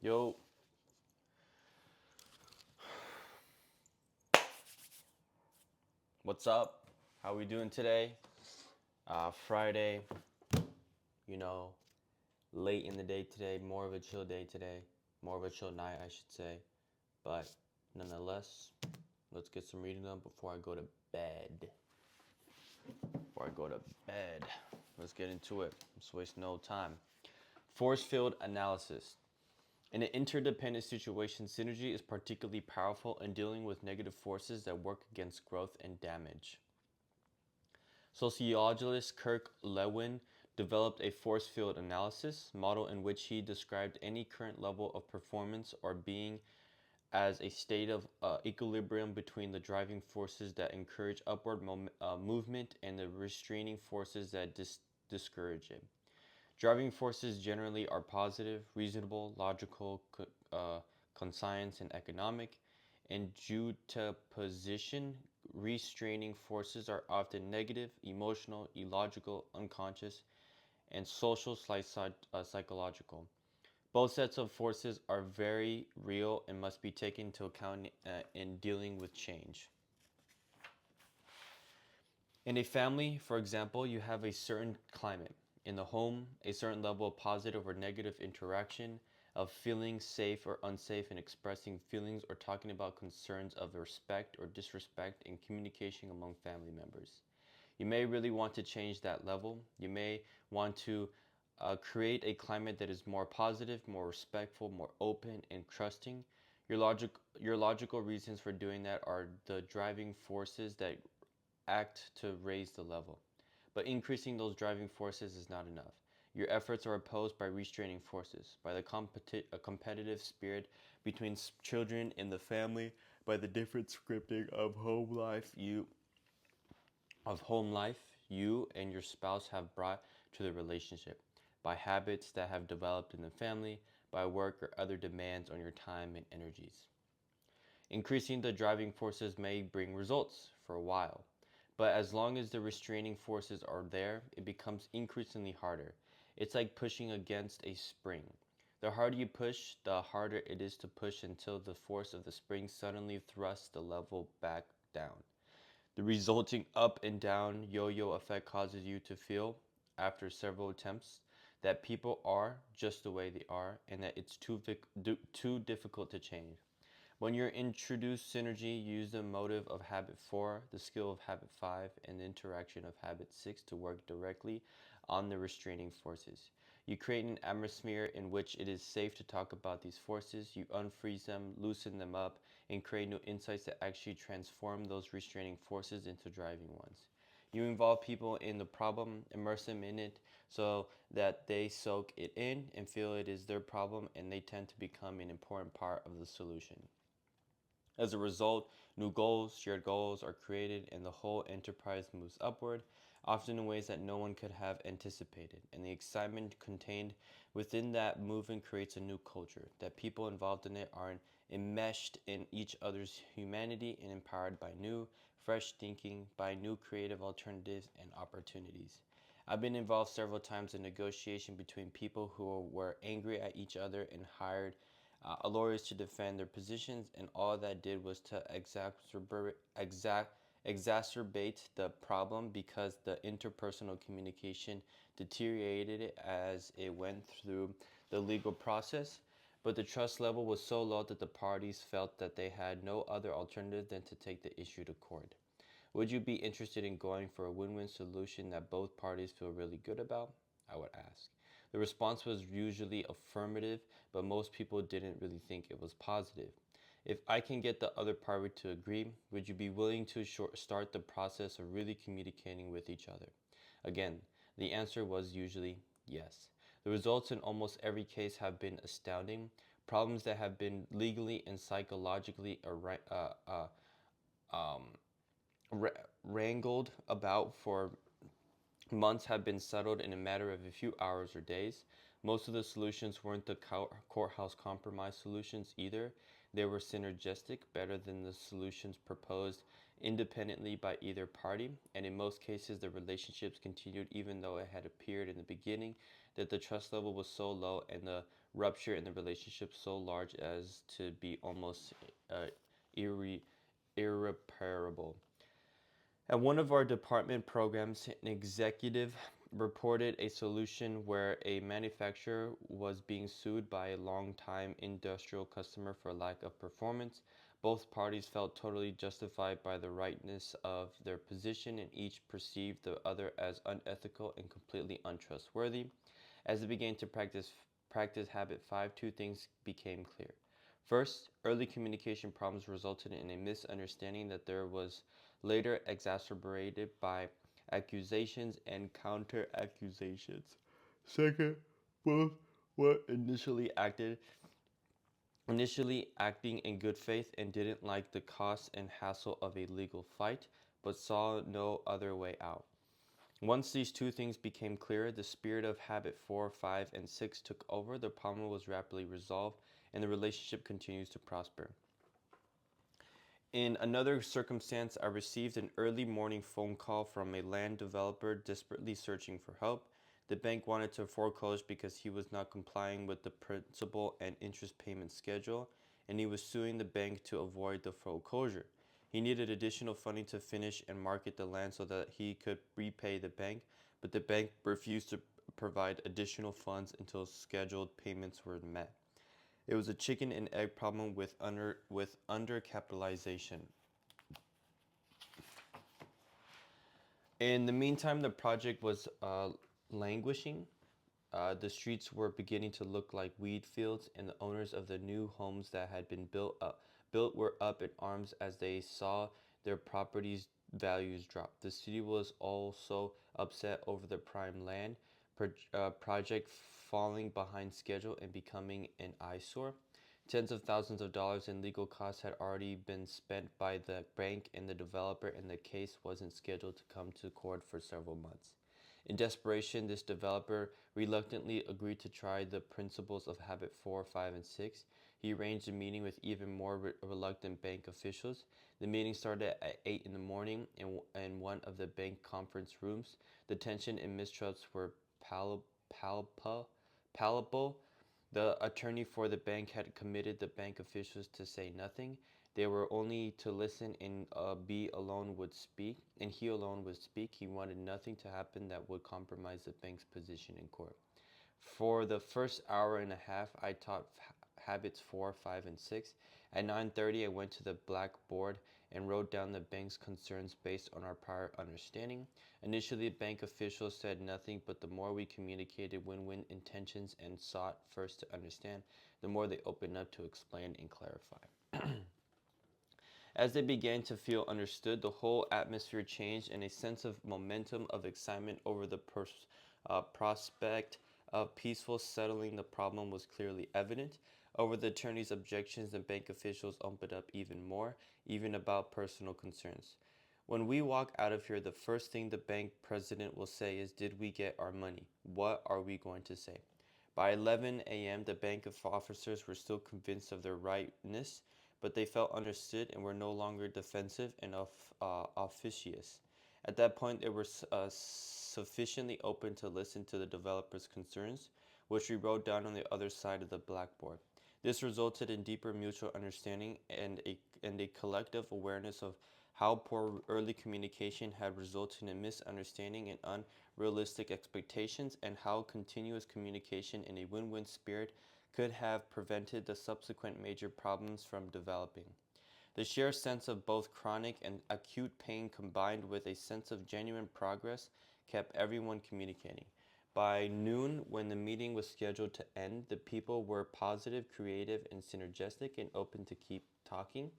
Yo, what's up? How we doing today? Friday, you know, late in the day today, more of a chill day today, more of a chill night, I should say. But nonetheless, let's get some reading done before I go to bed. Before I go to bed, let's get into it. Let's waste no time. Force field analysis. In an interdependent situation, synergy is particularly powerful in dealing with negative forces that work against growth and damage. Sociologist Kirk Lewin developed a force field analysis model in which he described any current level of performance or being as a state of equilibrium between the driving forces that encourage upward movement and the restraining forces that discourage it. Driving forces generally are positive, reasonable, logical, conscience, and economic. In juxtaposition, restraining forces are often negative, emotional, illogical, unconscious, and social psychological. Both sets of forces are very real and must be taken into account in dealing with change. In a family, for example, you have a certain climate. In the home, a certain level of positive or negative interaction, of feeling safe or unsafe in expressing feelings or talking about concerns of respect or disrespect in communication among family members. You may really want to change that level. You may want to create a climate that is more positive, more respectful, more open, and trusting. Your logical reasons for doing that are the driving forces that act to raise the level. But increasing those driving forces is not enough. Your efforts are opposed by restraining forces, by the competitive spirit between children in the family, by the different scripting of home life you and your spouse have brought to the relationship, by habits that have developed in the family, by work or other demands on your time and energies. Increasing the driving forces may bring results for a while, but as long as the restraining forces are there, it becomes increasingly harder. It's like pushing against a spring. The harder you push, the harder it is to push until the force of the spring suddenly thrusts the level back down. The resulting up and down yo-yo effect causes you to feel, after several attempts, that people are just the way they are and that it's too difficult to change. When you're introduced synergy, use the motive of habit 4, the skill of habit 5, and the interaction of habit 6 to work directly on the restraining forces. You create an atmosphere in which it is safe to talk about these forces. You unfreeze them, loosen them up, and create new insights that actually transform those restraining forces into driving ones. You involve people in the problem, immerse them in it so that they soak it in and feel it is their problem, and they tend to become an important part of the solution. As a result, new goals, shared goals are created, and the whole enterprise moves upward, often in ways that no one could have anticipated. And the excitement contained within that movement creates a new culture, that people involved in it are enmeshed in each other's humanity and empowered by new, fresh thinking, by new creative alternatives and opportunities. I've been involved several times in negotiation between people who were angry at each other and hired lawyers to defend their positions, and all that did was to exacerbate the problem because the interpersonal communication deteriorated it as it went through the legal process. But the trust level was so low that the parties felt that they had no other alternative than to take the issue to court. Would you be interested in going for a win-win solution that both parties feel really good about? I would ask. The response was usually affirmative, but most people didn't really think it was positive. If I can get the other party to agree, would you be willing to start the process of really communicating with each other? Again, the answer was usually yes. The results in almost every case have been astounding. Problems that have been legally and psychologically wrangled about for months have been settled in a matter of a few hours or days. Most of the solutions weren't the courthouse compromise solutions either. They were synergistic, better than the solutions proposed independently by either party, and in most cases the relationships continued even though it had appeared in the beginning that the trust level was so low and the rupture in the relationship so large as to be almost uh, irre- irreparable. At one of our department programs, an executive reported a solution where a manufacturer was being sued by a long-time industrial customer for lack of performance. Both parties felt totally justified by the rightness of their position, and each perceived the other as unethical and completely untrustworthy. As they began to practice habit 5, two things became clear. First, early communication problems resulted in a misunderstanding that there was later exacerbated by accusations and counter accusations. Second, both were initially acting in good faith and didn't like the cost and hassle of a legal fight, but saw no other way out. Once these two things became clear, the spirit of habit 4, 5, and 6 took over, the problem was rapidly resolved, and the relationship continues to prosper. In another circumstance, I received an early morning phone call from a land developer desperately searching for help. The bank wanted to foreclose because he was not complying with the principal and interest payment schedule, and he was suing the bank to avoid the foreclosure. He needed additional funding to finish and market the land so that he could repay the bank, but the bank refused to provide additional funds until scheduled payments were met. It was a chicken and egg problem with undercapitalization. In the meantime, the project was languishing. The streets were beginning to look like weed fields, and the owners of the new homes that had been built were up in arms as they saw their properties' values drop. The city was also upset over the prime land project falling behind schedule and becoming an eyesore. Tens of thousands of dollars in legal costs had already been spent by the bank and the developer, and the case wasn't scheduled to come to court for several months. In desperation, this developer reluctantly agreed to try the principles of Habit 4, 5, and 6. He arranged a meeting with even more reluctant bank officials. The meeting started at 8 in the morning in one of the bank conference rooms. The tension and mistrust were palpable. The attorney for the bank had committed the bank officials to say nothing. They were only to listen, and be alone would speak, and he alone would speak. He wanted nothing to happen that would compromise the bank's position in court. For the first hour and a half, I taught habits 4, 5, and 6. At 9:30, I went to the blackboard and wrote down the bank's concerns based on our prior understanding. Initially, bank officials said nothing, but the more we communicated win-win intentions and sought first to understand, the more they opened up to explain and clarify. As they began to feel understood, the whole atmosphere changed, and a sense of momentum of excitement over the prospect of peaceful settling the problem was clearly evident. Over the attorney's objections, the bank officials opened up even more, even about personal concerns. When we walk out of here, the first thing the bank president will say is, "Did we get our money? What are we going to say?" By 11 a.m., the bank officers were still convinced of their rightness, but they felt understood and were no longer defensive and officious. At that point, they were sufficiently open to listen to the developer's concerns, which we wrote down on the other side of the blackboard. This resulted in deeper mutual understanding and a collective awareness of how poor early communication had resulted in misunderstanding and unrealistic expectations, and how continuous communication in a win-win spirit could have prevented the subsequent major problems from developing. The sheer sense of both chronic and acute pain combined with a sense of genuine progress kept everyone communicating. By noon, when the meeting was scheduled to end, the people were positive, creative, and synergistic and open to keep talking.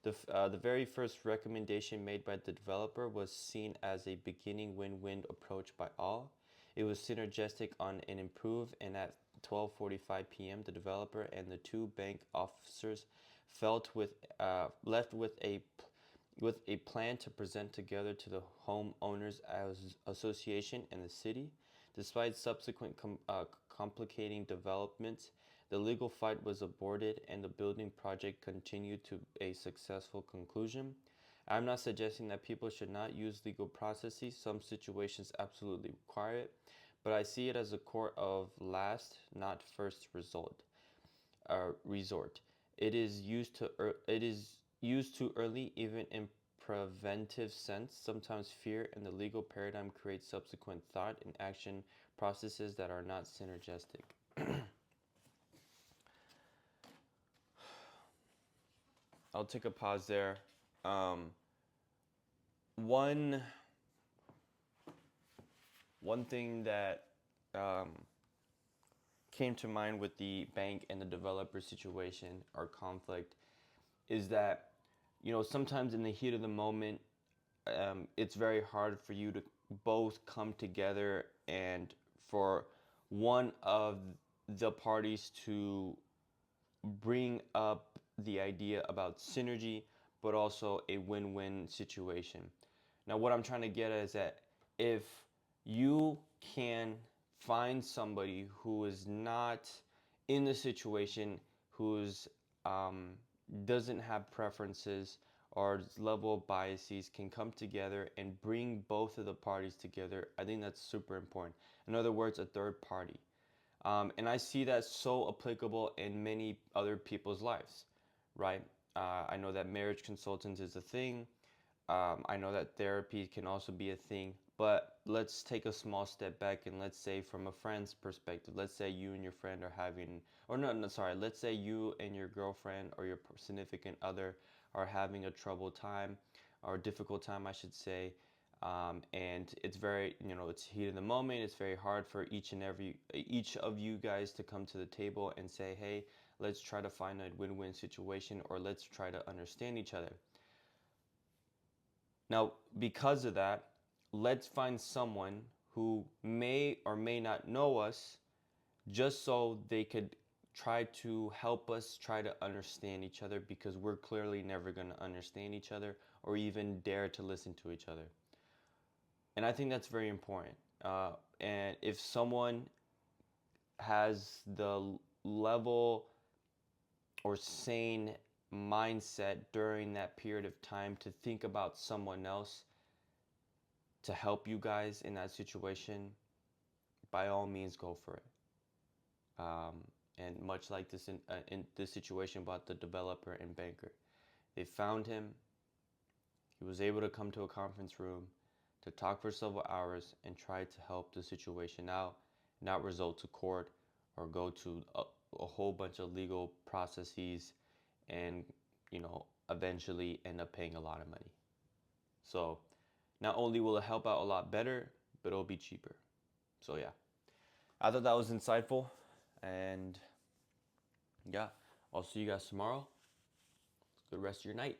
The very first recommendation made by the developer was seen as a beginning win-win approach by all. It was synergistic on an improve, and at 12:45 p.m., the developer and the two bank officers left with a plan to present together to the homeowners association and the city. Despite subsequent complicating developments, the legal fight was aborted and the building project continued to a successful conclusion. I'm not suggesting that people should not use legal processes. Some situations absolutely require it, but I see it as a court of last, not first resort. It is used too early, even in preventive sense. Sometimes fear in the legal paradigm creates subsequent thought and action processes that are not synergistic. I'll take a pause there. Um, one one thing that um, came to mind with the bank and the developer situation or conflict is that, sometimes in the heat of the moment, it's very hard for you to both come together and for one of the parties to bring up the idea about synergy, but also a win-win situation. Now, what I'm trying to get at is that if you can find somebody who is not in the situation, who's um, doesn't have preferences or level of biases, can come together and bring both of the parties together, I think that's super important. In other words, a third party. And I see that so applicable in many other people's lives, right? I know that marriage consultants is a thing. I know that therapy can also be a thing. But let's take a small step back and let's say from a friend's perspective, let's say you and your friend are having, or no, sorry, let's say you and your girlfriend or your significant other are having a troubled time or a difficult time, I should say, and it's very, it's heat of the moment. It's very hard for each of you guys to come to the table and say, hey, let's try to find a win-win situation, or let's try to understand each other. Now, because of that, let's find someone who may or may not know us, just so they could try to help us try to understand each other, because we're clearly never going to understand each other or even dare to listen to each other. And I think that's very important. And if someone has the level or sane mindset during that period of time to think about someone else to help you guys in that situation, by all means, go for it. And much like this in this situation about the developer and banker, they found him. He was able to come to a conference room to talk for several hours and try to help the situation out, not result to court or go to a whole bunch of legal processes and, eventually end up paying a lot of money. So not only will it help out a lot better, but it'll be cheaper. So yeah, I thought that was insightful. And yeah, I'll see you guys tomorrow. Good rest of your night.